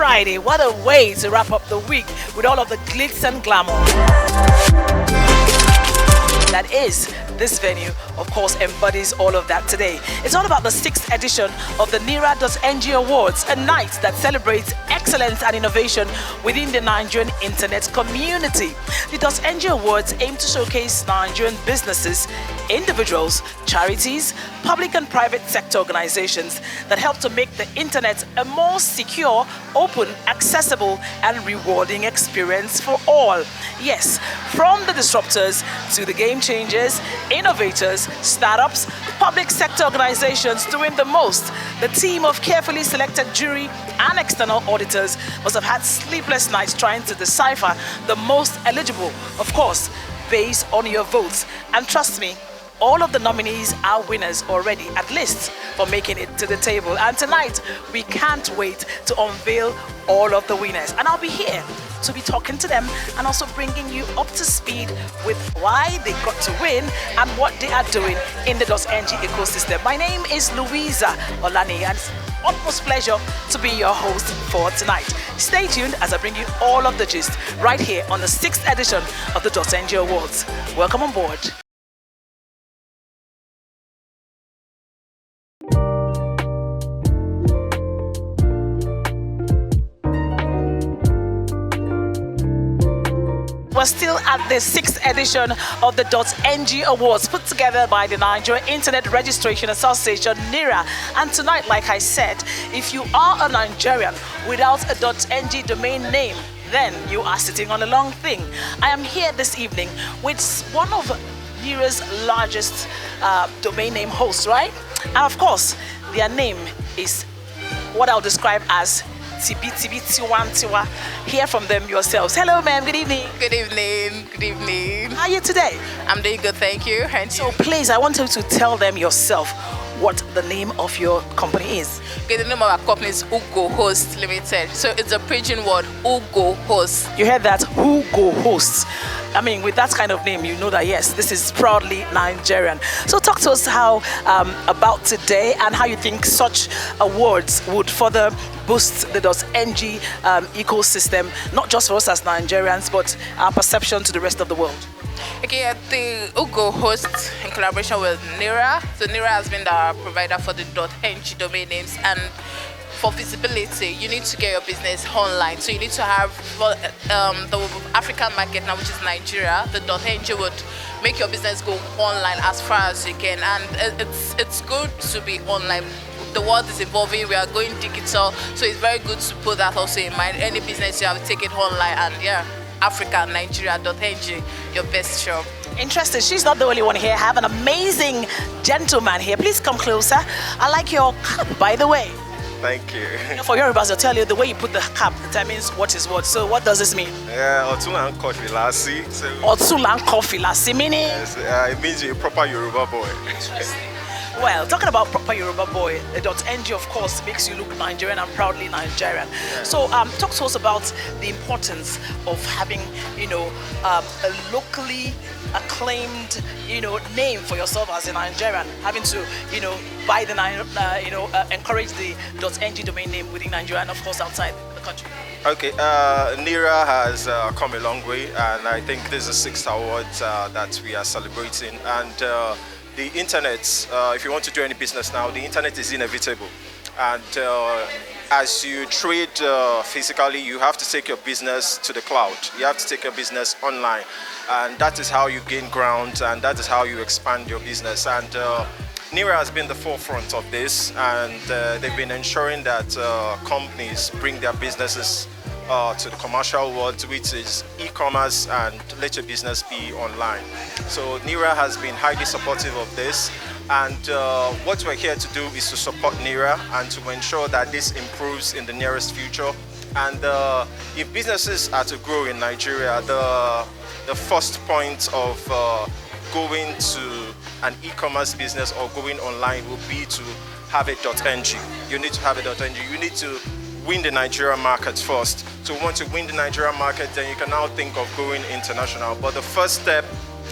Friday. What a way to wrap up the week with all of the glitz and glamour. That is, this venue, of course, embodies all of that today. It's all about the 6th edition of the NIRA.NG Awards, a night that celebrates excellence and innovation within the Nigerian internet community. The .NG Awards aim to showcase Nigerian businesses, individuals, charities, public and private sector organizations that help to make the internet a more secure, open, accessible, and rewarding experience for all. Yes, from the disruptors to the game changers, innovators, startups, public sector organizations doing the most. The team of carefully selected jury and external auditors must have had sleepless nights trying to decipher the most eligible, of course, based on your votes. And trust me, all of the nominees are winners already, at least for making it to the table. And tonight, we can't wait to unveil all of the winners. And I'll be here to be talking to them and also bringing you up to speed with why they got to win and what they are doing in the .NG ecosystem. My name is Louisa Olani, and it's an utmost pleasure to be your host for tonight. Stay tuned as I bring you all of the gist right here on the 6th edition of the .NG Awards. Welcome on board. We're still at the 6th edition of the .NG Awards put together by the Nigeria Internet Registration Association, NIRA. And tonight, like I said, if you are a Nigerian without a .NG domain name, then you are sitting on a long thing. I am here this evening with one of NIRA's largest domain name hosts, right? And of course, their name is what I'll describe as Tibi Tiwan Tiwa. Hear from them yourselves. Hello, ma'am. Good evening. Good evening. Good evening. How are you today? I'm doing good, thank you. And so, please, I want you to tell them yourself what the name of your company is. Okay, the name of our company is Ugo Host Limited. So it's a pidgin word, Ugo Host. You heard that? Ugo Host. I mean, with that kind of name, you know that, yes, this is proudly Nigerian. So talk to us how about today and how you think such awards would further boost the .NG ecosystem, not just for us as Nigerians, but our perception to the rest of the world. Okay, the Ugo Host in collaboration with NIRA. So NIRA has been the provider for the .NG domain names, and for visibility, you need to get your business online. So you need to have the African market now, which is Nigeria. The .NG would make your business go online as far as you can, and it's good to be online. The world is evolving, we are going digital, so it's very good to put that also in mind. Any business you have to take it online, and yeah, Africa, Nigeria, .NG, your best shop. Interesting. She's not the only one here. I have an amazing gentleman here. Please come closer. I like your cap, by the way. Thank you. For Yorubas, I'll tell you the way you put the cap determines what is what. So what does this mean? Otulan Kofilasi. Otulan Kofilasi, meaning? Yes, it means you're a proper Yoruba boy. Interesting. Well, talking about proper Yoruba boy, the .NG, of course, makes you look Nigerian and proudly Nigerian. Yeah. So, talk to us about the importance of having, a locally acclaimed, name for yourself as a Nigerian, having to, buy the, encourage the .NG domain name within Nigeria and, of course, outside the country. Okay, NIRA has come a long way, and I think this is the 6th award that we are celebrating. And the internet, if you want to do any business now, the internet is inevitable. And as you trade physically, you have to take your business to the cloud. You have to take your business online. And that is how you gain ground, and that is how you expand your business. And NIRA has been the forefront of this, and they've been ensuring that companies bring their businesses to the commercial world, which is e-commerce, and let your business be online. So NIRA has been highly supportive of this, and what we're here to do is to support NIRA and to ensure that this improves in the nearest future. And if businesses are to grow in Nigeria, the first point of going to an e-commerce business or going online will be to have a .NG. You need to have a .NG. You need to win the Nigerian market first. So once you win the Nigerian market, then you can now think of going international. But the first step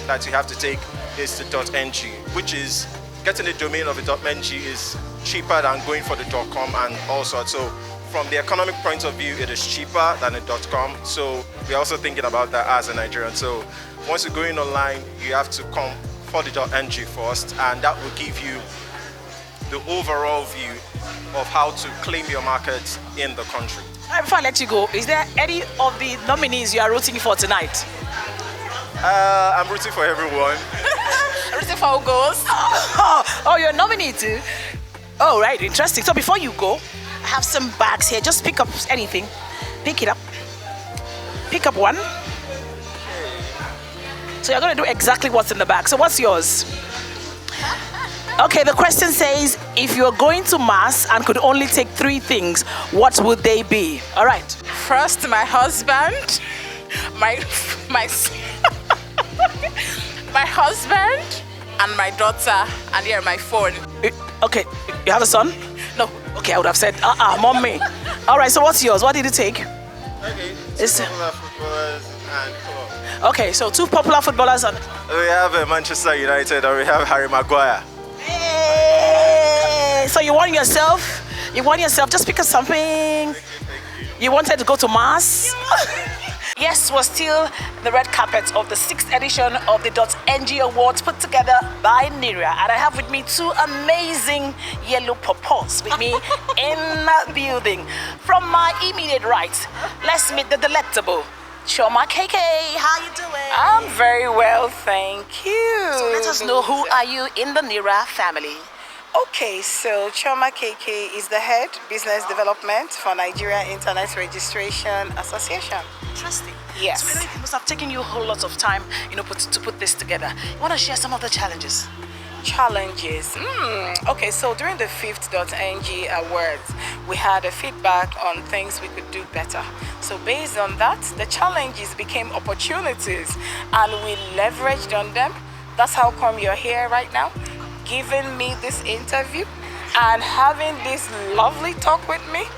that you have to take is the .ng, which is getting the domain of a .ng is cheaper than going for the .com and all sorts. So from the economic point of view, it is cheaper than a .com. So we're also thinking about that as a Nigerian. So once you're going online, you have to come for the .ng first, and that will give you the overall view of how to claim your market in the country. Before I let you go, is there any of the nominees you are rooting for tonight? I'm rooting for everyone. Rooting for Ugos. Oh, you're a nominee too? Oh, right, interesting. So before you go, I have some bags here. Just pick up anything. Pick it up. Pick up one. So you're going to do exactly what's in the bag. So what's yours? Okay, the question says, if you're going to mass and could only take 3 things, what would they be? All right. First, my husband, my my husband, and my daughter, and here my phone. Okay, you have a son? No. Okay, I would have said, mommy. All right, so what's yours? What did you take? Okay, It's- popular footballers and club. Okay, so 2 popular footballers and... We have Manchester United and we have Harry Maguire. Hey! So you want yourself, just pick up something. You wanted to go to mass? Yes, we're still the red carpet of the 6th edition of the .ng Awards put together by NIRA. And I have with me 2 amazing yellow pawpaws with me in the building. From my immediate right, let's meet the delectable Chioma KK. How you doing? I'm very well, thank you. So let us know, who are you in the NIRA family? Okay, so Chioma KK is the head business development for Nigeria Internet Registration Association. Interesting. Yes. So I know it must have taken you a whole lot of time, to put this together. You want to share some of the challenges? Challenges. Okay, so during the 5th .ng Awards, we had a feedback on things we could do better. So based on that, the challenges became opportunities and we leveraged on them. That's how come you're here right now, giving me this interview and having this lovely talk with me.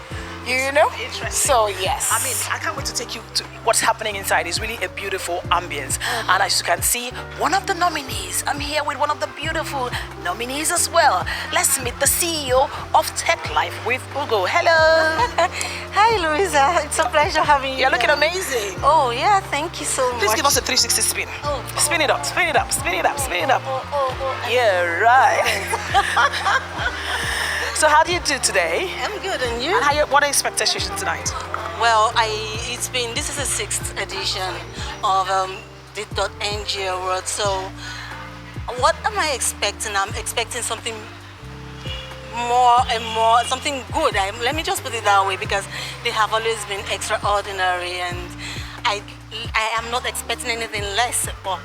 Interesting. So yes. I mean, I can't wait to take you to what's happening inside. It's really a beautiful ambience. And as you can see, one of the nominees, I'm here with one of the beautiful nominees as well. Let's meet the CEO of Tech Life with Ugo. Hello. Hi, Louisa. It's a pleasure having you. You're looking amazing. Oh, yeah. Thank you so Please much. give us a 360 spin. Oh. Spin it up, spin it up, spin it up, spin it up. Oh. Yeah, right. So how do you do today? I'm good, and you? And what are your expectations tonight? Well, this is the 6th edition of the .ng Award. So, what am I expecting? I'm expecting something more and more, something good. Let me just put it that way, because they have always been extraordinary, and I am not expecting anything less. But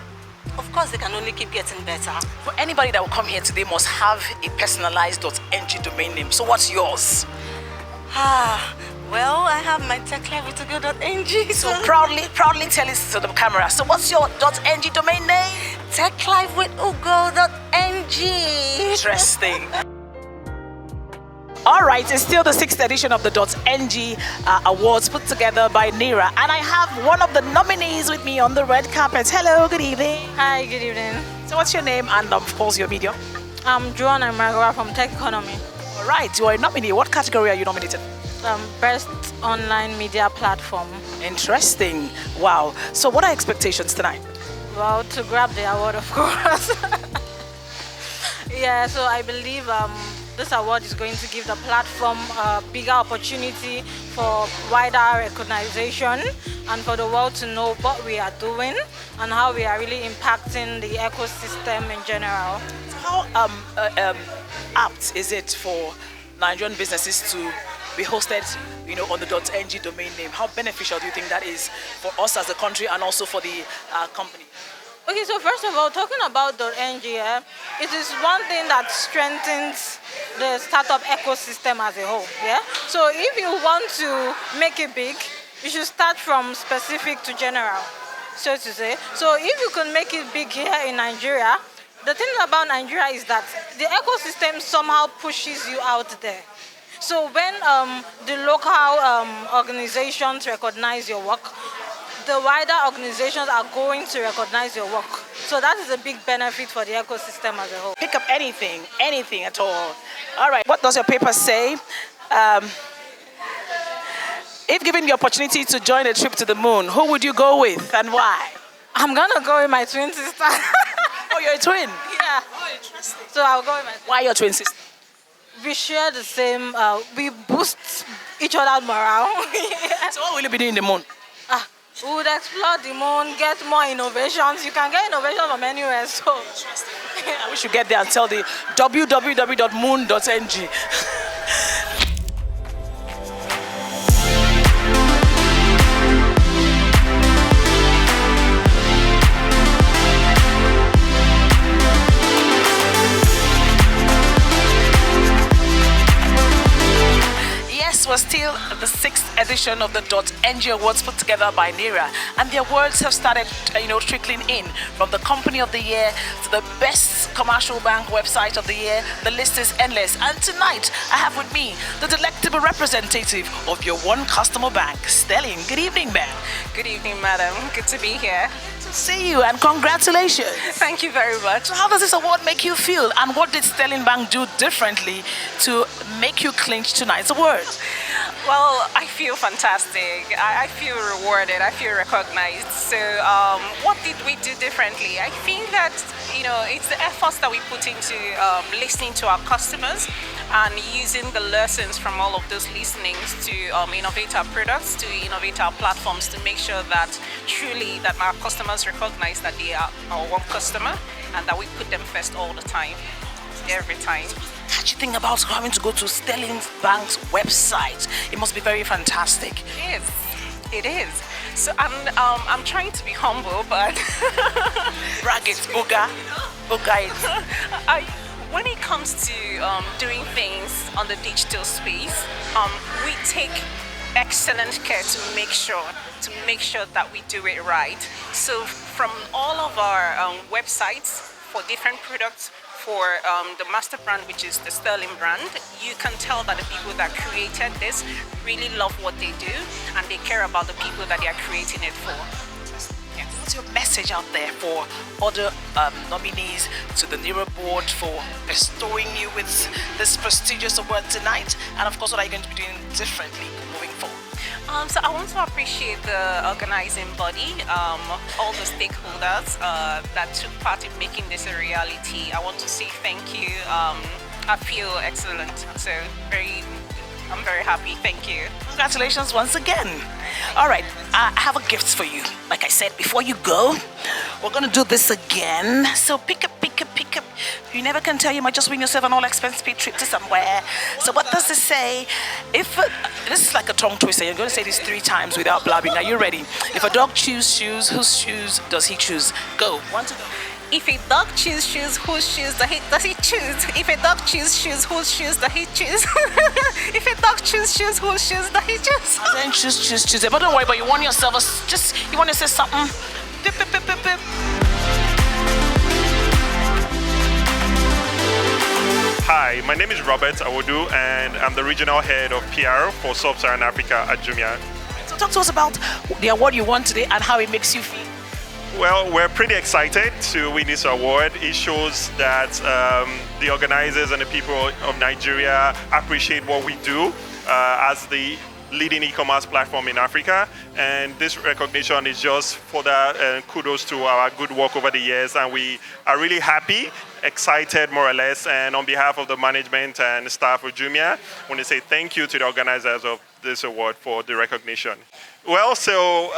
of course, they can only keep getting better. For anybody that will come here today must have a personalized .ng domain name. So what's yours? Well, I have my techlifewithugo.ng. So proudly tell it to the camera. So what's your .ng domain name? techlifewithugo.ng. Interesting. All right, it's still the 6th edition of the .ng Awards put together by NIRA. And I have one of the nominees with me on the red carpet. Hello, good evening. Hi, good evening. So what's your name and of course your medium? I'm Joan Amarawa from Tech Economy. All right, you are a nominee. What category are you nominated? Best online media platform. Interesting. Wow. So what are expectations tonight? Well, to grab the award, of course. Yeah, so I believe this award is going to give the platform a bigger opportunity for wider recognition and for the world to know what we are doing and how we are really impacting the ecosystem in general. How apt is it for Nigerian businesses to be hosted, on the .ng domain name? How beneficial do you think that is for us as a country and also for the company? Okay, so first of all, talking about .ng, it is one thing that strengthens the startup ecosystem as a whole. Yeah. So if you want to make it big, you should start from specific to general, so to say. So if you can make it big here in Nigeria, the thing about Nigeria is that the ecosystem somehow pushes you out there. So when the local organizations recognize your work, the wider organizations are going to recognize your work. So that is a big benefit for the ecosystem as a whole. Pick up anything at all. All right, what does your paper say? If given the opportunity to join a trip to the moon, who would you go with and why? I'm gonna go with my twin sister. Oh, you're a twin. Yeah. Oh, interesting. So I'll go with my. Why your twin sister? We share the same. We boost each other's morale. Yeah. So what will you be doing in the moon? We would explore the moon, get more innovations. You can get innovation from anywhere. So. We should get there and tell the www.moon.ng. We're still the 6th edition of the .ng Awards put together by NIRA, and the awards have started, trickling in from the Company of the Year to the Best Commercial Bank Website of the Year. The list is endless, and tonight I have with me the delectable representative of your one customer bank, Sterling. Good evening, ma'am. Good evening, madam. Good to be here. To see you, and congratulations. Thank you very much. So how does this award make you feel, and what did Sterling Bank do differently to make you clinch tonight's award? Well, I feel fantastic. I feel rewarded. I feel recognized. So, what did we do differently? I think that it's the efforts that we put into listening to our customers and using the lessons from all of those listenings to innovate our products, to innovate our platforms, to make sure that truly that our customers recognize that they are our one customer and that we put them first all the time, every time. How do you think about having to go to Sterling Bank's website? It must be very fantastic. It is. So I'm trying to be humble, but brag it, Boga it. When it comes to doing things on the digital space, we take excellent care to make sure that we do it right. So from all of our websites for different products, for the master brand, which is the Sterling brand, you can tell that the people that created this really love what they do and they care about the people that they are creating it for. What's your message out there for other nominees to the NIRA board for bestowing you with this prestigious award tonight? And of course, what are you going to be doing differently moving forward? So I want to appreciate the organizing body, all the stakeholders that took part in making this a reality. I want to say thank you. I feel excellent. So I'm very happy. Thank you. Congratulations once again. All right, I have a gift for you. Like I said, before you go, we're going to do this again. So pick up. You never can tell, you might just win yourself an all-expense-paid trip to somewhere. So what does this say? This is like a tongue twister. You're going to say this 3 times without blabbing. Are you ready? If a dog chooses shoes, whose shoes does he choose? Go. 1 to go. If a dog chooses shoes, whose shoes does he choose? If a dog chooses shoes, whose shoes does he choose? If a dog chooses shoes, whose shoes does he choose? I then choose. But don't worry, but you want yourself you want to say something. Pip, pip, pip, pip, pip. Hi, my name is Robert Awodu and I'm the regional head of PR for Sub-Saharan Africa at Jumia. So talk to us about the award you won today and how it makes you feel. Well, we're pretty excited to win this award. It shows that the organizers and the people of Nigeria appreciate what we do as the leading e-commerce platform in Africa, and this recognition is just further kudos to our good work over the years, and we are really happy, excited more or less, and on behalf of the management and staff of Jumia, I want to say thank you to the organizers of this award for the recognition. Well, so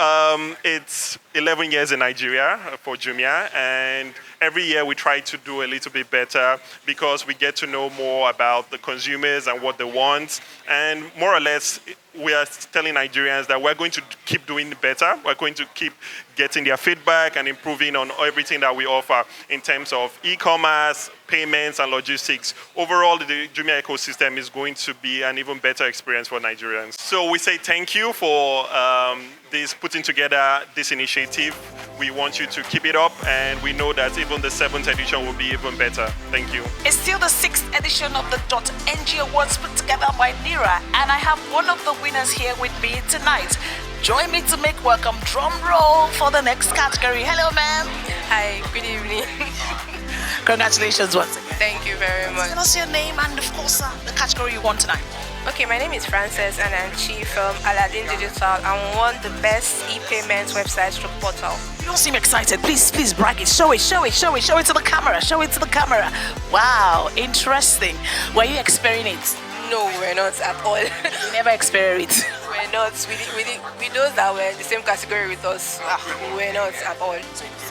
it's 11 years in Nigeria for Jumia, and every year we try to do a little bit better because we get to know more about the consumers and what they want, and more or less we are telling Nigerians that we're going to keep doing better. We're going to keep getting their feedback and improving on everything that we offer in terms of e-commerce, payments, and logistics. Overall, the Jumia ecosystem is going to be an even better experience for Nigerians. So we say thank you for this putting together this initiative. We want you to keep it up, and we know that even the 7th edition will be even better. Thank you. It's still the 6th edition of the .ng Awards put together by NIRA, and I have one of the winners here with me tonight. Join me to make welcome drum roll for the next category. Hello, ma'am. Hi, good evening. Congratulations once again. Thank you very much. Tell us your name and, of course, the category you won tonight. Okay, my name is Frances and I'm chief from Aladdin Digital and one of the best e-payments websites through portal. You don't seem excited. Please brag it. Show it to the camera. Wow, interesting. Were you experiencing it? No, we're not at all. You never experienced it. We're not. With those that were in the same category with us, we're not at all.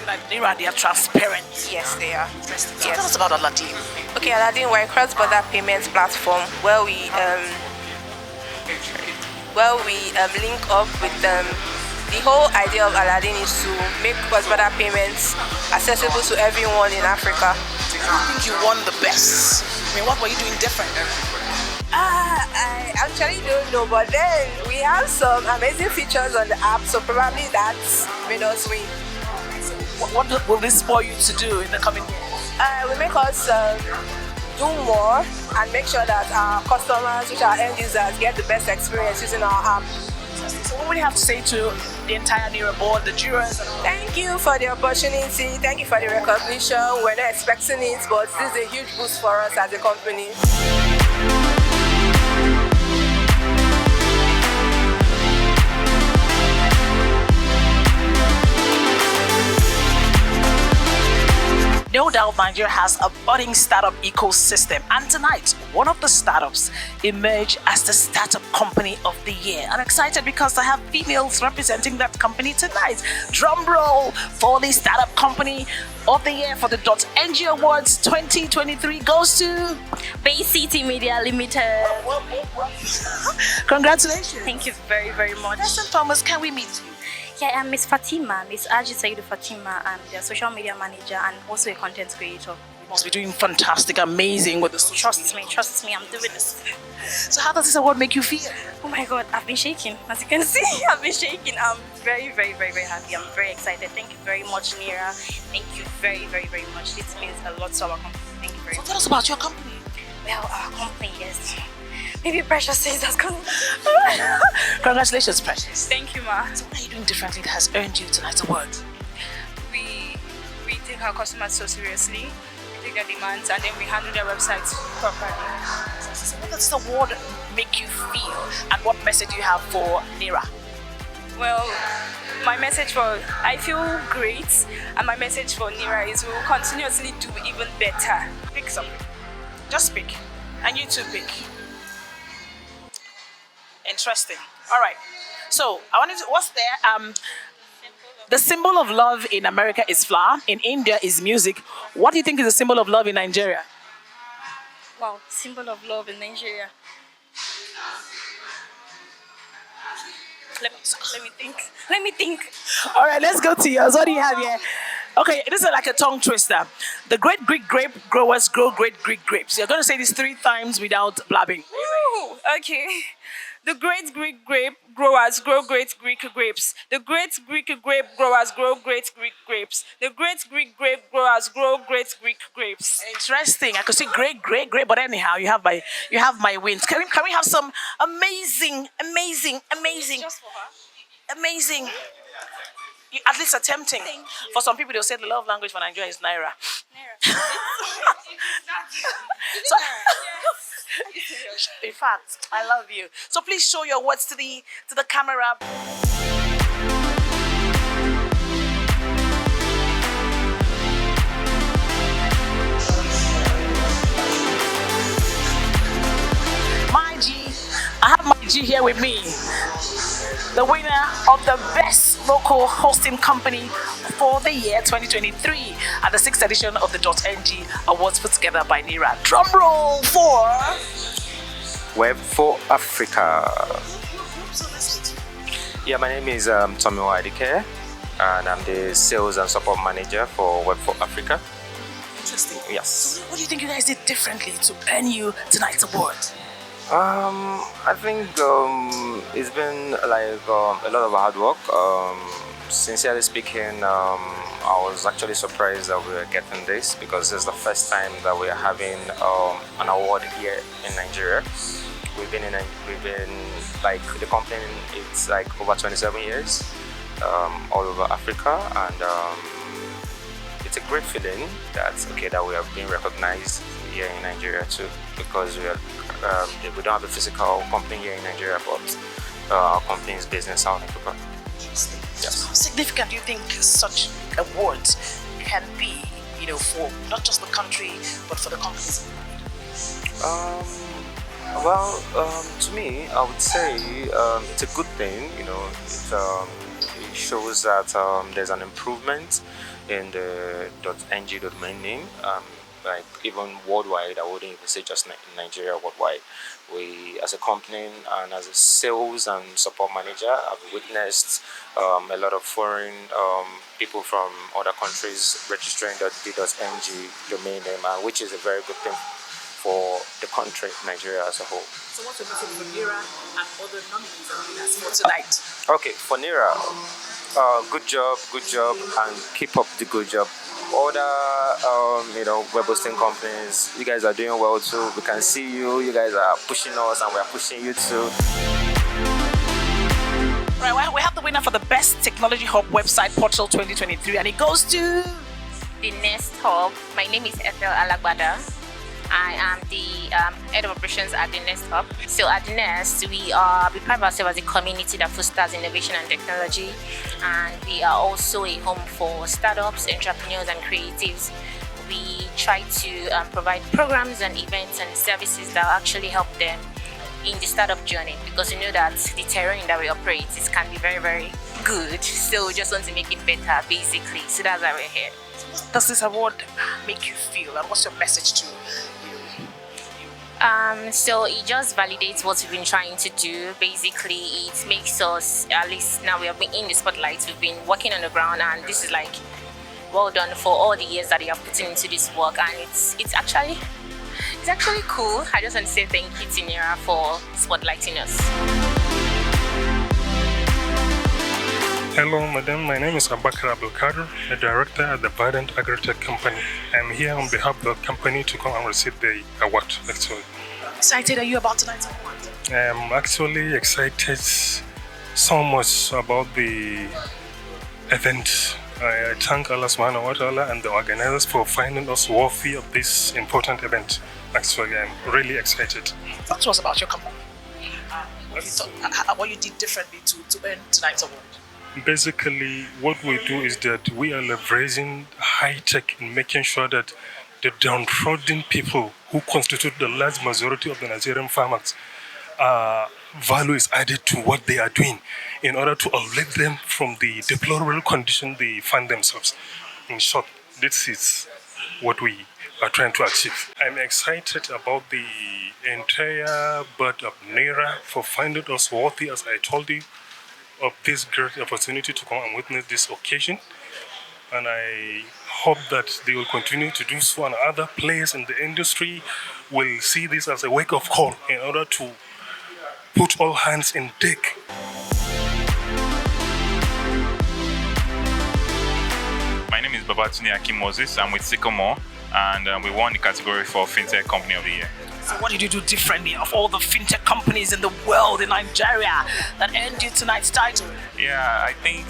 Like Nira, they are transparent. Yes, they are. So tell us about Aladdin. Okay, Aladdin, we're a cross-border payments platform where we link up with the whole idea of Aladdin is to make cross-border payments accessible to everyone in Africa. I think you won the best. I mean, what were you doing different? I actually don't know, but then we have some amazing features on the app, so probably that's made us win. What will this spur you to do in the coming years? Will make us do more and make sure that our customers, which are end users, get the best experience using our app. So what would you have to say to the entire Nira board, the jurors? Thank you for the opportunity. Thank you for the recognition. We're not expecting it, but this is a huge boost for us as a company. No doubt Nigeria has a budding startup ecosystem, and tonight one of the startups emerged as the startup company of the year. I'm excited because I have females representing that company tonight. Drum roll for the startup company of the year for the .ng Awards 2023 goes to Bay City Media Limited. Congratulations. Thank you very, very much. First and foremost, can we meet you? Yeah, I'm Miss Fatima, Miss Aji Saidu Fatima. I'm the social media manager and also a content creator. You must be doing fantastic, amazing with the social media. Trust me, I'm doing this. So how does this award make you feel? Oh my God, I've been shaking. As you can see, I've been shaking. I'm very, very, very, very happy. I'm very excited. Thank you very much, Nira. Thank you very, very, very much. This means a lot to our company. Thank you very much. So tell us about your company. Well, our company, yes. Maybe Precious says that's good. Congratulations, Precious. Thank you, ma. So what are you doing differently that has earned you tonight's award? We take our customers so seriously. We take their demands and then we handle their websites properly. So what does this award make you feel, and what message do you have for Nira? Well, I feel great, and my message for Nira is we will continuously do even better. Pick something. Just speak. And you too pick. Interesting. All right. So I wanted to. What's there? The symbol of love in America is flower. In India is music. What do you think is the symbol of love in Nigeria? Wow, symbol of love in Nigeria. Let me think. All right, let's go to yours. What do you have here? Okay, this is like a tongue twister. The great Greek grape growers grow great Greek grapes. You're going to say this 3 times without blabbing. Ooh, okay. The great Greek grape growers grow great Greek grapes. The great Greek grape growers grow great Greek grapes. The great Greek grape growers grow great Greek grapes. Interesting. I could say great, but anyhow, you have my wins. Can we have some amazing? Just for her. Amazing. At least attempting. For some people, they'll say the love language for Nigeria is Naira. So, in fact, I love you. So please show your words to the camera. My G, I have my G here with me. The winner of the best local hosting company for the year 2023 at the 6th edition of the .ng Awards put together by Nira. Drum roll for Web for Africa. Yeah, my name is Tommy Wadike, and I'm the sales and support manager for Web for Africa. Interesting. Yes. So what do you think you guys did differently to earn you tonight's award? I think it's been like a lot of hard work. Sincerely speaking, I was actually surprised that we were getting this because it's the first time that we are having an award here in Nigeria. We've been like the company. It's like over 27 years all over Africa, and it's a great feeling that we are being recognized here in Nigeria too, because we don't have a physical company here in Nigeria, but our company is based in South Africa. Yes. How significant do you think such awards can be, for not just the country, but for the companies? To me, I would say it's a good thing. It shows that there's an improvement in the .ng domain name. Like even worldwide, I wouldn't even say just in Nigeria, worldwide. We, as a company and as a sales and support manager, have witnessed a lot of foreign people from other countries registering the .ng domain name, which is a very good thing for the country, Nigeria as a whole. So what's your message for NIRA and other nominees and winners for tonight? Okay, for NIRA, good job, and keep up the good job. Other, web hosting companies, you guys are doing well too. We can see you. You guys are pushing us, and we are pushing you too. Right, well, we have the winner for the Best Technology Hub Website Portal 2023, and it goes to The Nest Hub. My name is Ethel Alagbada. I am the head of operations at the Nest Hub. So at the Nest, we pride ourselves as a community that fosters innovation and technology, and we are also a home for startups, entrepreneurs, and creatives. We try to provide programs and events and services that actually help them in the startup journey, because you know that the terrain that we operate can be very, very good. So we just want to make it better, basically. So that's why we're here. Does this award make you feel, and what's your message to you? So it just validates what we've been trying to do. Basically, it makes us, at least now we have been in the spotlight, we've been working on the ground, and this is like well done for all the years that you have put into this work, and it's actually cool. I just want to say thank you to NIRA for spotlighting us. Hello, madam. My name is Abakar Abdulkader, a director at the Verdant Agritech Company. I'm here on behalf of the company to come and receive the award, actually. Excited are you about tonight's award? I'm actually excited so much about the event. I thank Allah subhanahu wa ta'ala and the organizers for finding us worthy of this important event. Actually, I'm really excited. Talk to us about your company. What you did differently to earn tonight's award. Basically, what we do is that we are leveraging high tech in making sure that the downtrodden people who constitute the large majority of the Nigerian farmers, value is added to what they are doing in order to uplift them from the deplorable condition they find themselves. In short, this is what we are trying to achieve. I'm excited about the entire board of NIRA for finding us worthy, as I told you, of this great opportunity to come and witness this occasion, and I hope that they will continue to do so, and other players in the industry will see this as a wake-up call in order to put all hands in deck. My name is Babatunde Akim Moses. I'm with Sycamore, and we won the category for FinTech Company of the Year. So what did you do differently of all the fintech companies in the world in Nigeria that earned you tonight's title? Yeah, I think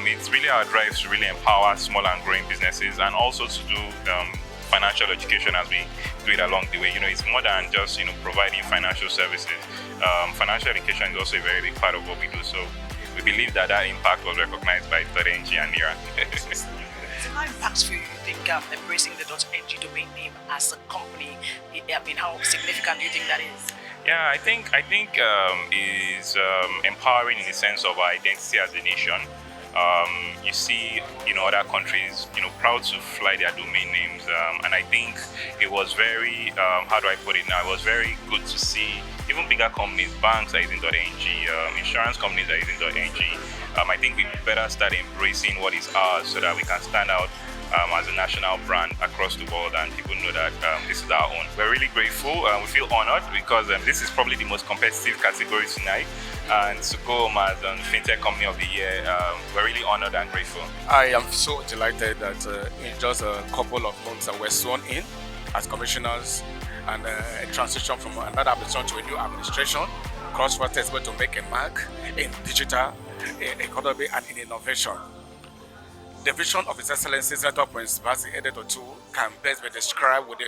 it's really our drive to really empower small and growing businesses, and also to do financial education as we do it along the way. It's more than just providing financial services. Financial education is also a very big part of what we do. So we believe that impact was recognized by .ng and NIRA. So how impactful you think embracing the .ng domain name as a company? How significant do you think that is? Yeah, I think is empowering in the sense of our identity as a nation. You see, other countries, proud to fly their domain names, and I think it was very, how do I put it now? It was very good to see even bigger companies, banks are using .ng, insurance companies are using .ng. I think we better start embracing what is ours so that we can stand out as a national brand across the world, and people know that this is our own. We're really grateful. We feel honored because this is probably the most competitive category tonight, and to go home as FinTech Company of the Year, we're really honored and grateful. I am so delighted that in just a couple of months we're sworn in as commissioners, and a transition from another administration to a new administration. CrossFit is going to make a mark in digital economy and in innovation. The vision of His Excellency's Senator Prince Bassey Edet Otu can best be described with the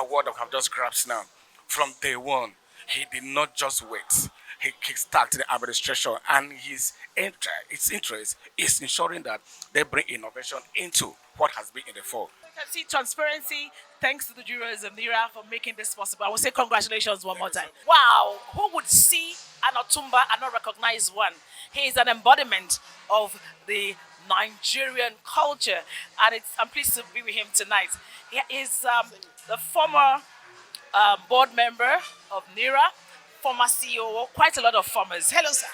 award that I've just grasped now. From day one, he did not just wait. He kickstarted the administration, and its interest is ensuring that they bring innovation into what has been in the fall. Can see transparency. Thanks to the jurors of NIRA for making this possible. I will say congratulations one more time. Wow, who would see an Otumba and not recognize one? He is an embodiment of the Nigerian culture, and I'm pleased to be with him tonight. He is the former board member of NIRA, former CEO, quite a lot of formers. Hello, sir.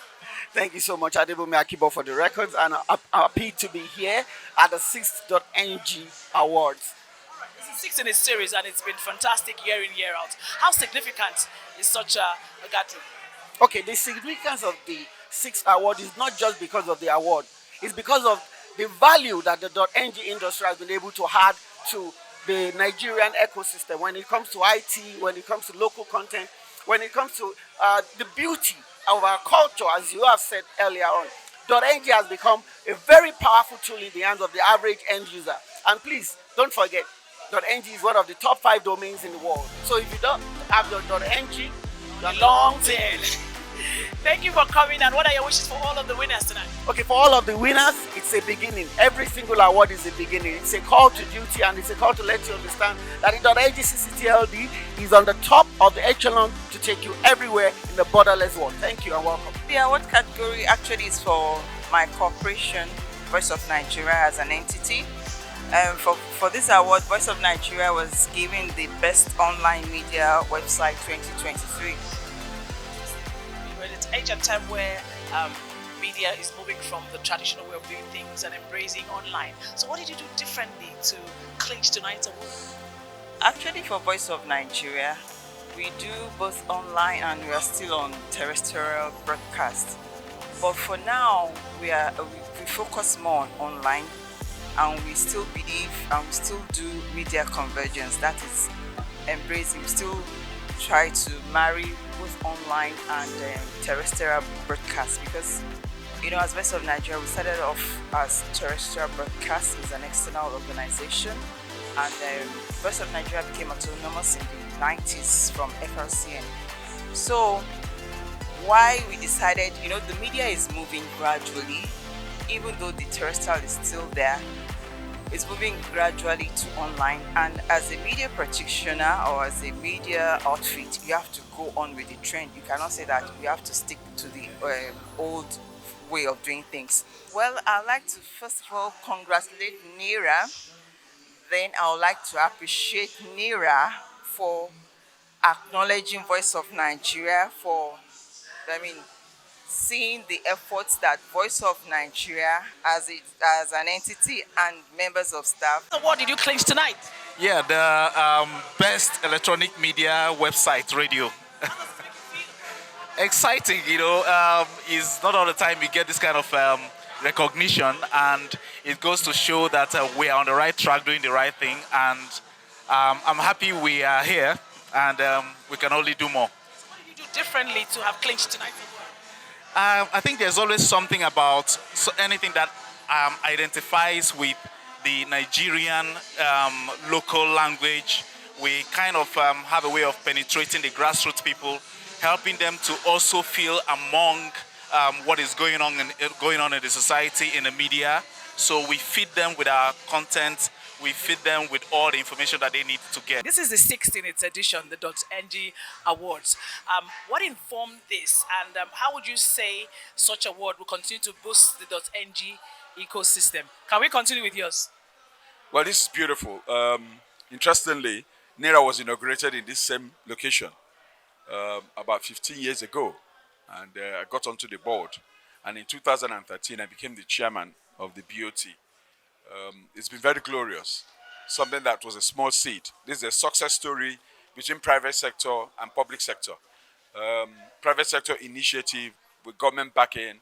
Thank you so much, Adebomi Akibo, for the records, and I'm happy to be here at the 6th.ng Awards. It's the sixth in its series, and it's been fantastic year in, year out. How significant is such a gathering? Okay, the significance of the 6th award is not just because of the award. It's because of the value that the .ng industry has been able to add to the Nigerian ecosystem when it comes to IT, when it comes to local content, when it comes to the beauty of our culture, as you have said earlier on. .ng has become a very powerful tool in the hands of the average end user. And please, don't forget, .ng is one of the top 5 domains in the world. So if you don't have your .ng, you're long tail. Thank you for coming, and what are your wishes for all of the winners tonight? Okay, for all of the winners, it's a beginning. Every single award is a beginning. It's a call to duty, and it's a call to let you understand that the .AGCCTLD is on the top of the echelon to take you everywhere in the borderless world. Thank you and welcome. The award category actually is for my corporation, Voice of Nigeria, as an entity. For this award, Voice of Nigeria was given the Best Online Media Website 2023. We're at an age and time where media is moving from the traditional way of doing things and embracing online. So what did you do differently to clinch tonight's award? Actually, for Voice of Nigeria, we do both online and we are still on terrestrial broadcast. But for now, we focus more on online, and we still believe and we still do media convergence. That is embracing. We still try to marry both online and terrestrial broadcast, because as Voice of Nigeria, we started off as terrestrial broadcast as an external organization, and Voice of Nigeria became autonomous in the 90s from FRCN. So why we decided, the media is moving gradually, even though the terrestrial is still there, it's moving gradually to online. And as a media practitioner or as a media outfit, you have to go on with the trend. You cannot say that you have to stick to the old way of doing things. Well, I'd like to first of all congratulate NIRA. Then I would like to appreciate NIRA for acknowledging Voice of Nigeria, for seeing the efforts that Voice of Nigeria as an entity and members of staff. What did you clinch tonight? Yeah, the best electronic media website radio. Exciting, is not all the time you get this kind of recognition, and it goes to show that we are on the right track doing the right thing, and I'm happy we are here, and we can only do more. What did you do differently to have clinched tonight? I think there's always something about anything that identifies with the Nigerian local language. We kind of have a way of penetrating the grassroots people, helping them to also feel among what is going on in the society, in the media. So we feed them with our content. We feed them with all the information that they need to get. This is the 6th in its edition, the .ng Awards. What informed this, and how would you say such award will continue to boost the .ng ecosystem? Can we continue with yours? Well, this is beautiful. Interestingly, NIRA was inaugurated in this same location about 15 years ago, and I got onto the board. And in 2013, I became the chairman of the BOT. It's been very glorious, something that was a small seed. This is a success story between private sector and public sector. Private sector initiative with government backing,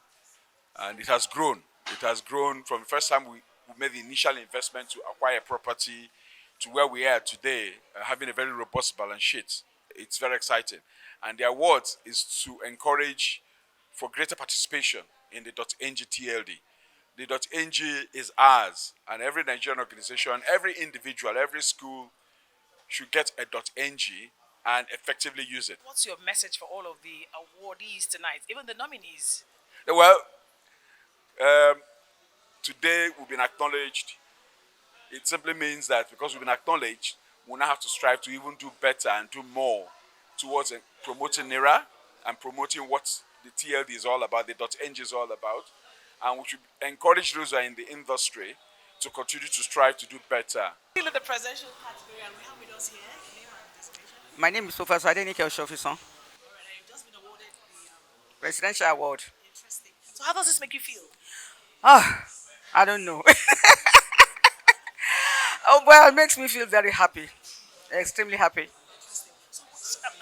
and it has grown. It has grown from the first time we made the initial investment to acquire property to where we are today, having a very robust balance sheet. It's very exciting. And the award is to encourage for greater participation in the .ng TLD. The .ng is ours, and every Nigerian organization, every individual, every school, should get a .ng and effectively use it. What's your message for all of the awardees tonight, even the nominees? Well, today we've been acknowledged. It simply means that because we've been acknowledged, we now have to strive to even do better and do more towards promoting NIRA and promoting what the TLD is all about, the .ng is all about. And we should encourage those who are in the industry to continue to strive to do better. Still in the presidential category, and we have with us here My name is Professor Adenike Oshofison. Presidential Award. Interesting. So how does this make you feel? I don't know. Oh, well, it makes me feel very happy. Extremely happy.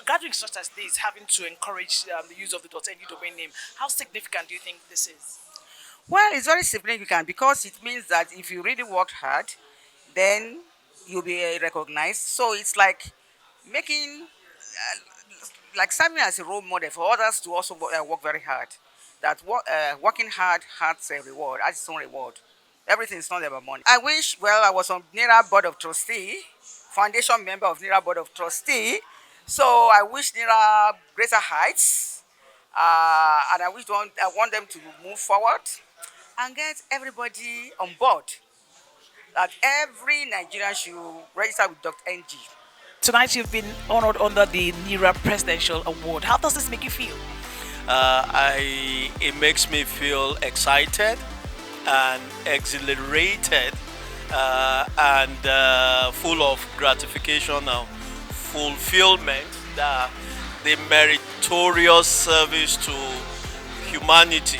Gatherings such as this, having to encourage the use of the .ng domain name, how significant do you think this is? Well, it's very significant because it means that if you really work hard, then you'll be recognized. So it's like making, like serving as a role model for others to also work very hard. That working hard has a reward, has its own reward. Everything is not about money. I wish, well, I was on NIRA Board of Trustee, foundation member of NIRA Board of Trustee. So I wish NIRA greater heights, and I want them to move forward and get everybody on board. That every Nigerian should register with .ng. Tonight you've been honored under the NIRA Presidential Award. How does this make you feel? It makes me feel excited and exhilarated and full of gratification and fulfillment that the meritorious service to humanity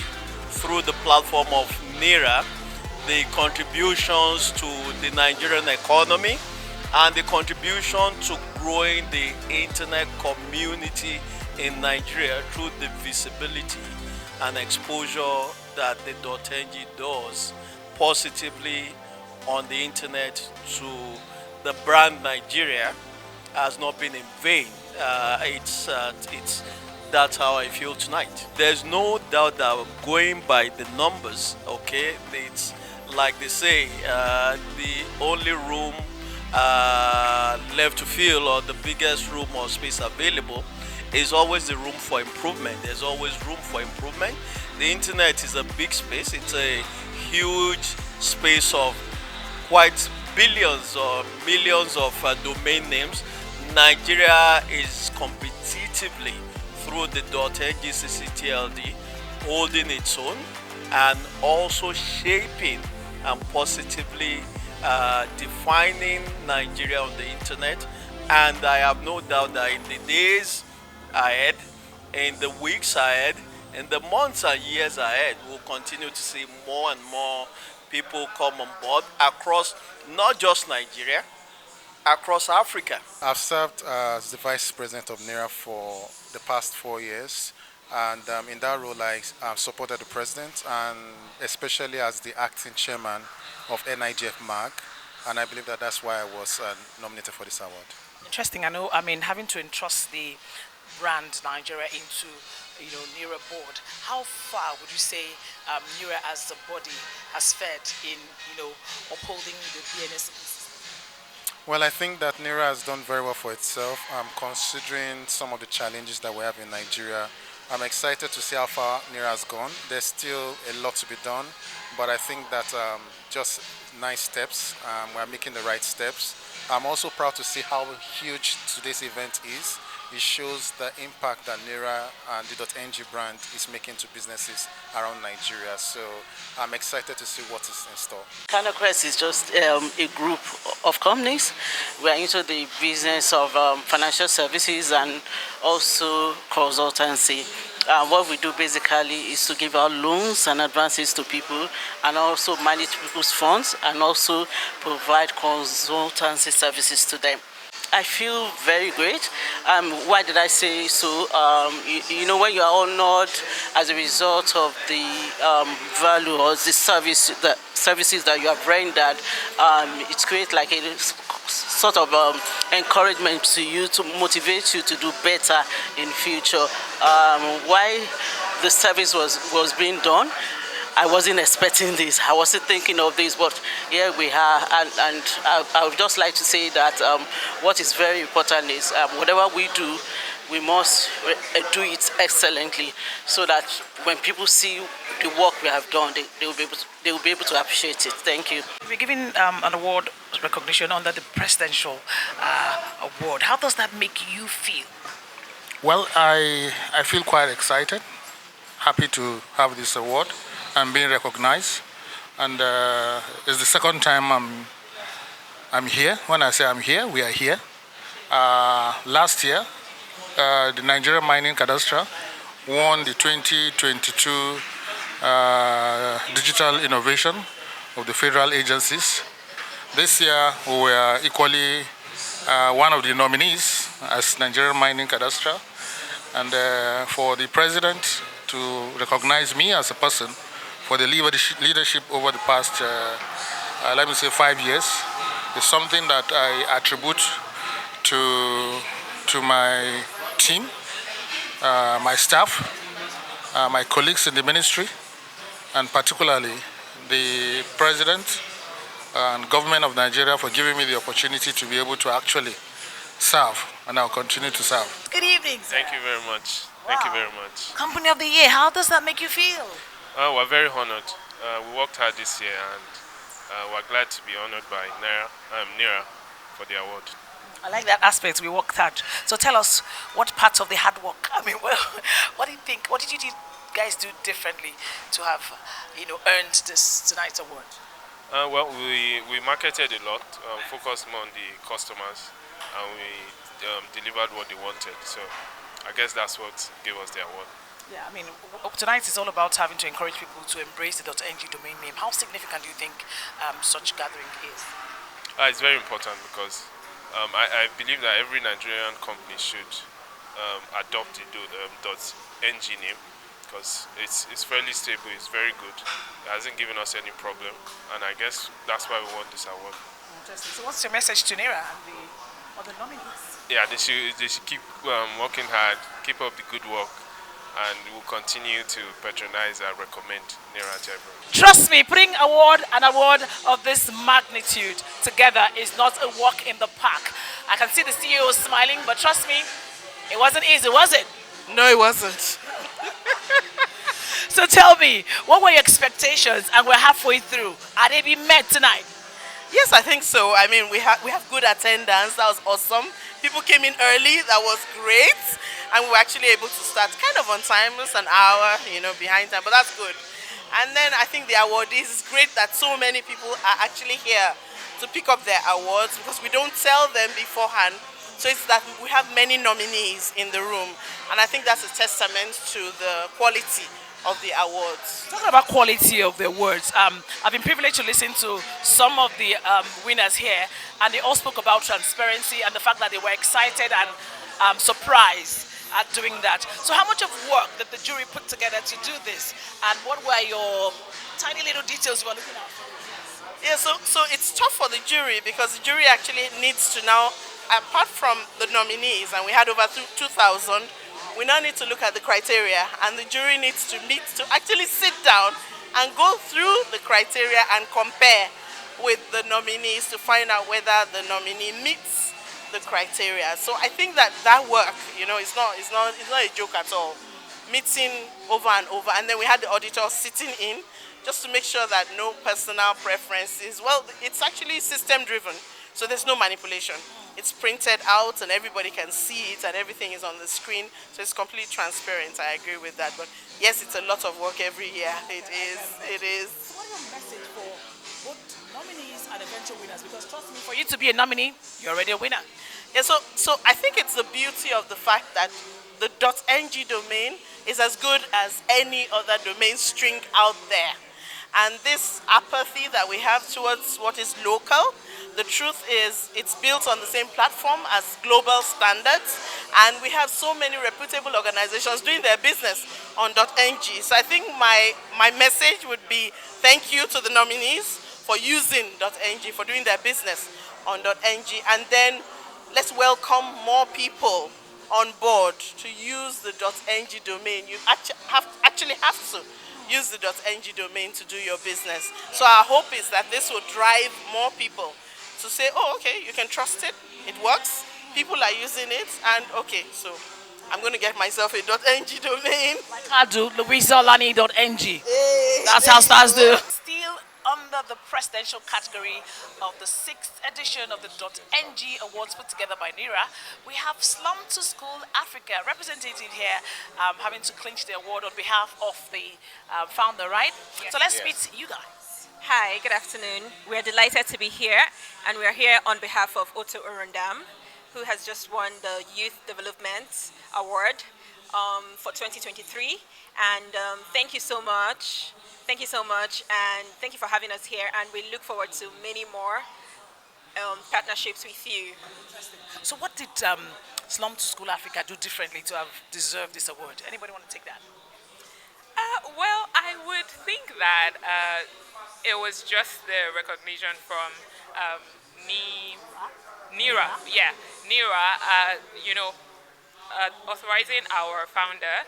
through the platform of NIRA, the contributions to the Nigerian economy, and the contribution to growing the internet community in Nigeria through the visibility and exposure that the .ng does positively on the internet to the brand Nigeria has not been in vain. That's how I feel tonight. There's no doubt that going by the numbers, okay, it's like they say, the only room left to fill, or the biggest room or space available, is always the room for improvement. There's always room for improvement. The internet is a big space. It's a huge space of quite billions or millions of domain names. Nigeria is competitively through the .ng CCTLD holding its own and also shaping and positively defining Nigeria on the internet. And I have no doubt that in the days ahead, in the weeks ahead, in the months and years ahead, we'll continue to see more and more people come on board across not just Nigeria, across Africa. I've served as the Vice President of NIRA for the past 4 years, and in that role I supported the President, and especially as the acting chairman of NIGF MAG, and I believe that that's why I was nominated for this award. Interesting. Having to entrust the brand Nigeria into NIRA board, how far would you say NIRA as a body has fared in upholding the BNS system? Well, I think that NIRA has done very well for itself. Considering some of the challenges that we have in Nigeria, I'm excited to see how far NIRA has gone. There's still a lot to be done, but I think that just nice steps. We're making the right steps. I'm also proud to see how huge today's event is. It shows the impact that NIRA and the .ng brand is making to businesses around Nigeria. So I'm excited to see what is in store. KanoCrest is just a group of companies. We are into the business of financial services and also consultancy. What we do basically is to give out loans and advances to people and also manage people's funds and also provide consultancy services to them. I feel very great. Why did I say so? When you are honored as a result of the value or the services that you have rendered, it creates like a sort of encouragement to you, to motivate you to do better in future. Why the service was being done, I wasn't expecting this. I wasn't thinking of this, but here we are. And I would just like to say that what is very important is whatever we do, we must do it excellently, so that when people see the work we have done, they will be able to appreciate it. Thank you. We're giving an award recognition under the presidential award. How does that make you feel? Well, I feel quite excited, happy to have this award and being recognized. And it's the second time I'm here. When I say I'm here, we are here. Last year, the Nigerian Mining Cadastre won the 2022 Digital Innovation of the federal agencies. This year, we were equally one of the nominees as Nigerian Mining Cadastre. And for the president to recognize me as a person for the leadership over the past, let me say, 5 years, is something that I attribute to my team, my staff, my colleagues in the ministry, and particularly the President and government of Nigeria for giving me the opportunity to be able to actually serve, and I'll continue to serve. Good evening, sir. Thank you very much. Thank you very much. Company of the Year, how does that make you feel? We're very honored. We worked hard this year, and we're glad to be honored by NIRA for the award. I like that aspect. We worked hard. So tell us, what parts of the hard work? I mean, well, what do you think? What did you guys do differently to have, earned tonight's award? Well, we marketed a lot, focused more on the customers, and we delivered what they wanted. So I guess that's what gave us the award. Yeah, I mean, tonight is all about having to encourage people to embrace the .ng domain name. How significant do you think such gathering is? It's very important because I believe that every Nigerian company should adopt the .ng name, because it's fairly stable, it's very good, it hasn't given us any problem, and I guess that's why we won this award. Interesting. So what's your message to NIRA and the other nominees? Yeah, they should keep working hard, keep up the good work, and we'll continue to patronize and recommend NIRA to everyone. Trust me, putting an award of this magnitude together is not a walk in the park. I can see the CEO smiling, but trust me, it wasn't easy, was it? No, it wasn't. So tell me, what were your expectations? And we're halfway through. Are they being met tonight? Yes, I think so. I mean, we have good attendance. That was awesome. People came in early. That was great. And we were actually able to start kind of on time, just an hour, behind time. But that's good. And then I think the awardees, it's great that so many people are actually here to pick up their awards, because we don't tell them beforehand. So it's that we have many nominees in the room. And I think that's a testament to the quality of the awards. Talking about quality of the awards, I've been privileged to listen to some of the winners here, and they all spoke about transparency and the fact that they were excited and surprised at doing that. So how much of work did the jury put together to do this, and what were your tiny little details you were looking at? Yeah, so it's tough for the jury, because the jury actually needs to now, apart from the nominees, and we had over 2,000, we now need to look at the criteria, and the jury needs to meet to actually sit down and go through the criteria and compare with the nominees to find out whether the nominee meets the criteria. So I think that work, it's not a joke at all. Meeting over and over, and then we had the auditor sitting in just to make sure that no personal preferences. Well, it's actually system driven, so there's no manipulation. It's printed out and everybody can see it, and everything is on the screen, so it's completely transparent. I agree with that. But yes, it's a lot of work every year. It is. What is your message for both nominees and eventual winners? Because trust me, for you to be a nominee, you're already a winner. Yeah, so I think it's the beauty of the fact that the .ng domain is as good as any other domain string out there. And this apathy that we have towards what is local, the truth is it's built on the same platform as global standards, and we have so many reputable organizations doing their business on .ng. So I think my message would be thank you to the nominees for using .ng, for doing their business on .ng, and then let's welcome more people on board to use the .ng domain. You actually have to use the .ng domain to do your business. So our hope is that this will drive more people to say, oh, okay, you can trust it, it works, people are using it, and okay, so I'm going to get myself a .ng domain. Like I do, louisaolani.ng. That's how stars do. Still under the presidential category of the 6th edition of the .ng Awards put together by NIRA, we have Slum to School Africa representative here, having to clinch the award on behalf of the founder, right? Yes. So let's meet you guys. Hi, good afternoon. We're delighted to be here, and we're here on behalf of Otto Orundam, who has just won the Youth Development Award for 2023. And thank you so much. Thank you so much, and thank you for having us here. And we look forward to many more partnerships with you. So what did Slum to School Africa do differently to have deserved this award? Anybody want to take that? Well, I would think that it was just the recognition from NIRA. Yeah, NIRA, authorizing our founder.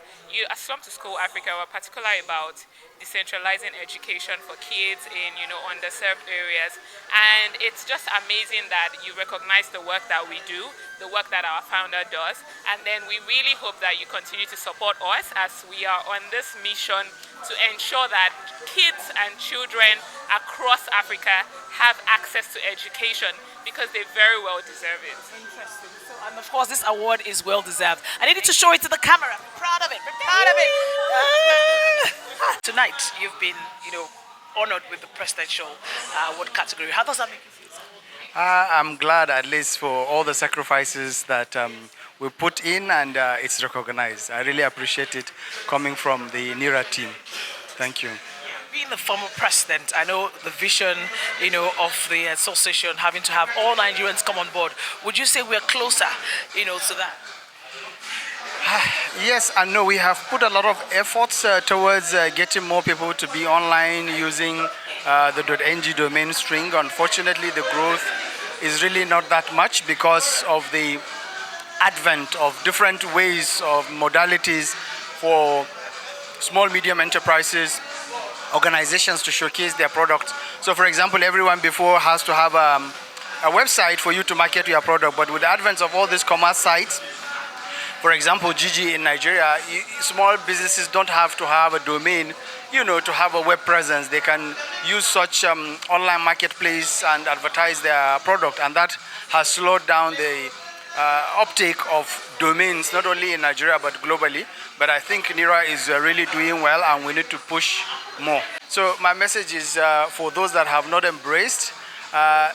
At Slum to School Africa, we're particularly about decentralizing education for kids in, underserved areas. And it's just amazing that you recognize the work that we do, the work that our founder does. And then we really hope that you continue to support us as we are on this mission to ensure that kids and children across Africa have access to education, because they very well deserve it. Interesting. So, and of course, this award is well deserved. I needed to show it to the camera. Be proud of it. Be proud of it. Tonight, you've been, honored with the presidential award category. How does that make you feel? I'm glad, at least, for all the sacrifices that we put in, and it's recognized. I really appreciate it coming from the NIRA team. Thank you. Being the former president, I know the vision, of the association having to have all Nigerians come on board. Would you say we're closer, to that? Yes and no. We have put a lot of efforts towards getting more people to be online using the .ng domain string. Unfortunately, the growth is really not that much because of the advent of different ways of modalities for small, medium enterprises, organizations to showcase their product. So for example, everyone before has to have a website for you to market your product, but with the advent of all these commerce sites, for example, Gigi in Nigeria, small businesses don't have to have a domain, to have a web presence. They can use such online marketplace and advertise their product, and that has slowed down the uptake of domains, not only in Nigeria but globally. But I think NIRA is really doing well, and we need to push more. So my message is for those that have not embraced,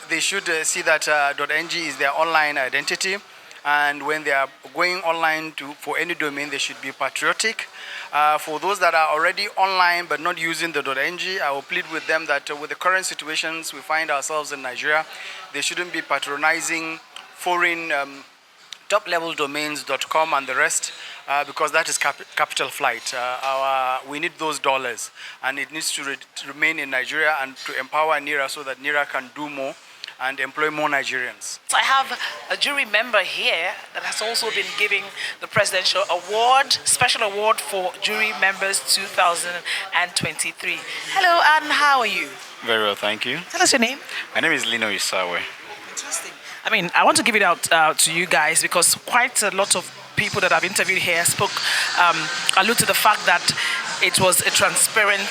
they should see that .ng is their online identity, and when they are going online for any domain, they should be patriotic. For those that are already online but not using the .ng, I will plead with them that with the current situations we find ourselves in Nigeria, they shouldn't be patronizing foreign top-level domains, .com and the rest, because that is capital flight. We need those dollars, and it needs to remain in Nigeria and to empower NIRA so that NIRA can do more and employ more Nigerians. So I have a jury member here that has also been giving the presidential award, special award for jury members 2023. Hello, and how are you? Very well, thank you. Tell us your name. My name is Lino Isawe. Interesting. I mean, I want to give it out to you guys because quite a lot of people that I've interviewed here allude to the fact that it was a transparent,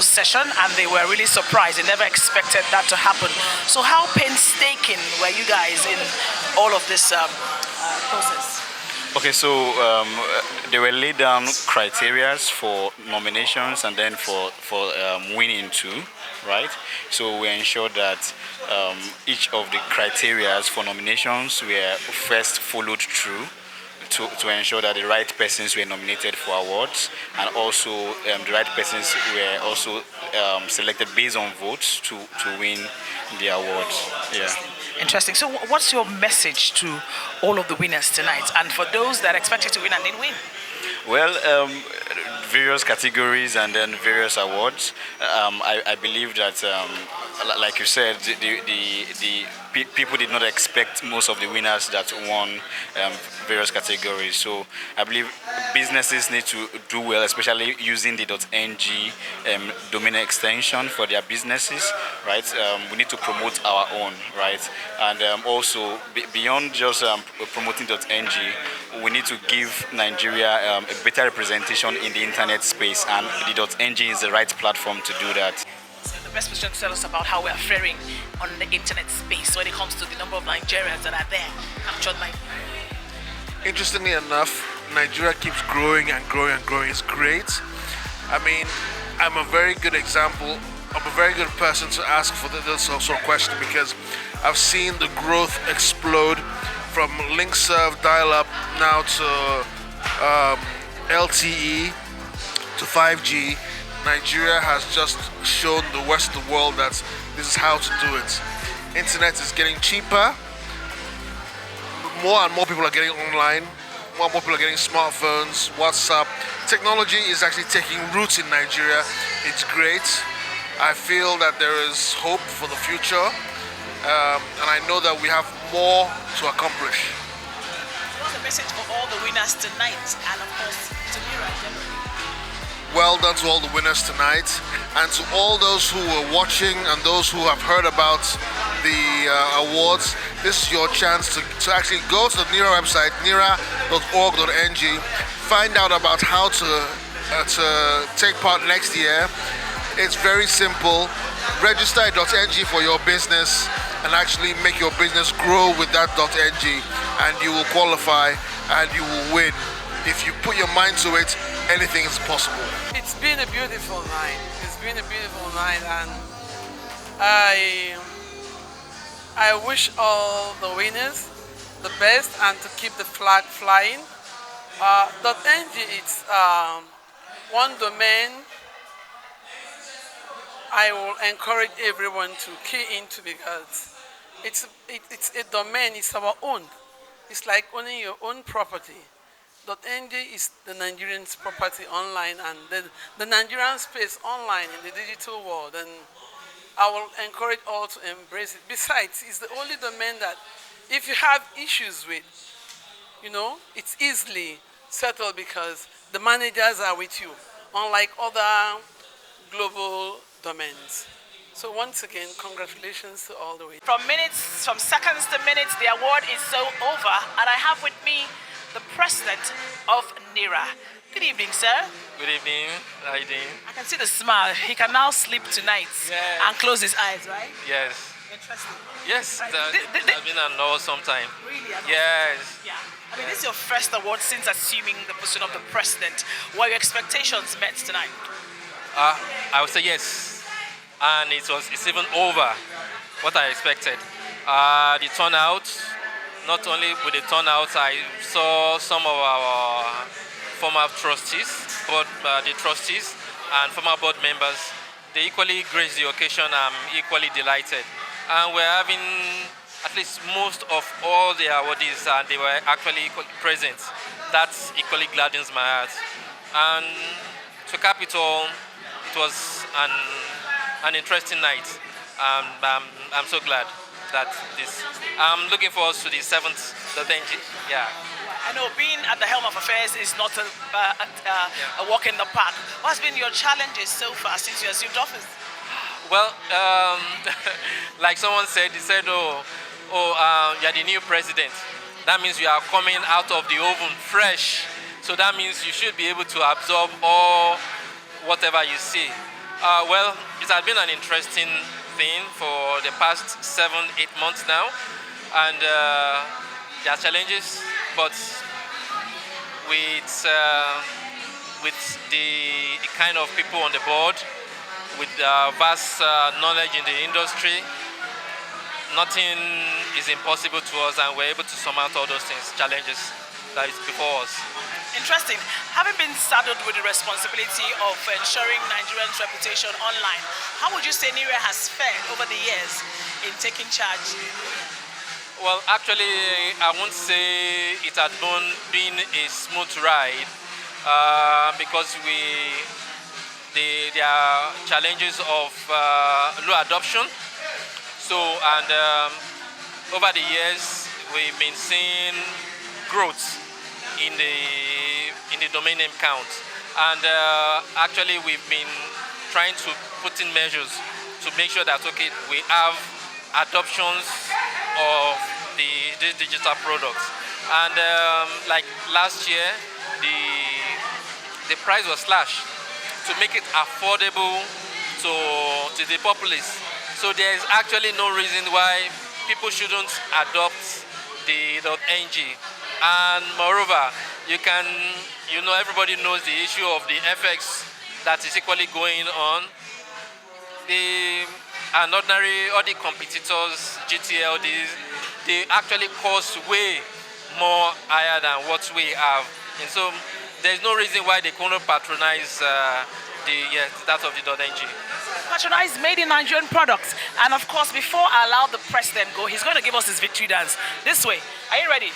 session, and they were really surprised. They never expected that to happen. So how painstaking were you guys in all of this process? Okay, so they were laid down criteria for nominations and then for winning too, right? So we ensured that each of the criteria for nominations were first followed through to ensure that the right persons were nominated for awards, and also the right persons were also selected based on votes to win the awards. Yeah. Interesting. So what's your message to all of the winners tonight, and for those that expected to win and didn't win? Well, various categories and then various awards. I believe that like you said, people did not expect most of the winners that won various categories. So I believe businesses need to do well, especially using the .ng domain extension for their businesses, right? We need to promote our own, right? And also beyond just promoting .ng, we need to give Nigeria a better representation in the internet space, and the .ng is the right platform to do that. The best position to tell us about how we are faring on the internet space when it comes to the number of Nigerians that are there captured by. Interestingly enough, Nigeria keeps growing and growing and growing. It's great. I mean, I'm a very good example. I'm a very good person to ask for this sort of question, because I've seen the growth explode from link serve dial-up now to LTE to 5G. Nigeria has just shown the rest of the world that this is how to do it. Internet is getting cheaper. More and more people are getting online. More and more people are getting smartphones, WhatsApp. Technology is actually taking roots in Nigeria. It's great. I feel that there is hope for the future. And I know that we have more to accomplish. What's the message for all the winners tonight, and of course to NIRA generally? Well done to all the winners tonight, and to all those who were watching and those who have heard about the awards. This is your chance to actually go to the NIRA website, nira.org.ng, find out about how to take part next year. It's very simple. Register at .ng for your business and actually make your business grow with that .ng, and you will qualify and you will win. If you put your mind to it, anything is possible. It's been a beautiful night. It's been a beautiful night, and I wish all the winners the best and to keep the flag flying. .ng is one domain I will encourage everyone to key into, because it's a domain, it's our own. It's like owning your own property. .ng is the Nigerian's property online, and the Nigerian space online in the digital world, and I will encourage all to embrace it. Besides, it's the only domain that if you have issues with, it's easily settled because the managers are with you, unlike other global domains. So once again, congratulations to all the way. From seconds to minutes, the award is so over, and I have with me the president of NIRA. Good evening, sir. Good evening. How are you doing? I can see the smile. He can now sleep tonight and close his eyes, right? Yes. Interesting. Yes, it has been an awesome time. Really? Yes. Yeah. I mean, this is your first award since assuming the position of the president. Were your expectations met tonight? I would say yes. And it's even over what I expected. The turnout, not only with the turnout, I saw some of our former trustees, the trustees and former board members. They equally graced the occasion. I'm equally delighted. And we're having at least most of all the awardees, and they were actually present. That equally gladdens my heart. And to cap it all, it was an interesting night. I'm so glad that I'm looking forward to the 7th. Yeah. I know being at the helm of affairs is not a walk in the park. What's been your challenges so far since you assumed office? Well, like someone said, he said, you're the new president. That means you are coming out of the oven fresh. So that means you should be able to absorb all whatever you see. Well, it has been an interesting thing for the past 7-8 months now. And there are challenges, but with the kind of people on the board, with vast knowledge in the industry, nothing is impossible to us, and we're able to surmount all those challenges that is before us. Interesting. Having been saddled with the responsibility of ensuring Nigerians' reputation online, how would you say NIRA has fared over the years in taking charge? Well, actually, I won't say it has been a smooth ride because there are challenges of low adoption So, and over the years, we've been seeing growth in the domain name count. And actually, we've been trying to put in measures to make sure that, okay, we have adoptions of these digital products. And like last year, the price was slashed to make it affordable to the populace. So there is actually no reason why people shouldn't adopt the .ng. And moreover, everybody knows the issue of the FX that is equally going on. And ordinary, all the competitors, GTL, they actually cost way more higher than what we have. And so there's no reason why they couldn't patronize that of the .ng. Patronize made in Nigerian products. And of course, before I allow the president go, he's going to give us his victory dance. This way. Are you ready?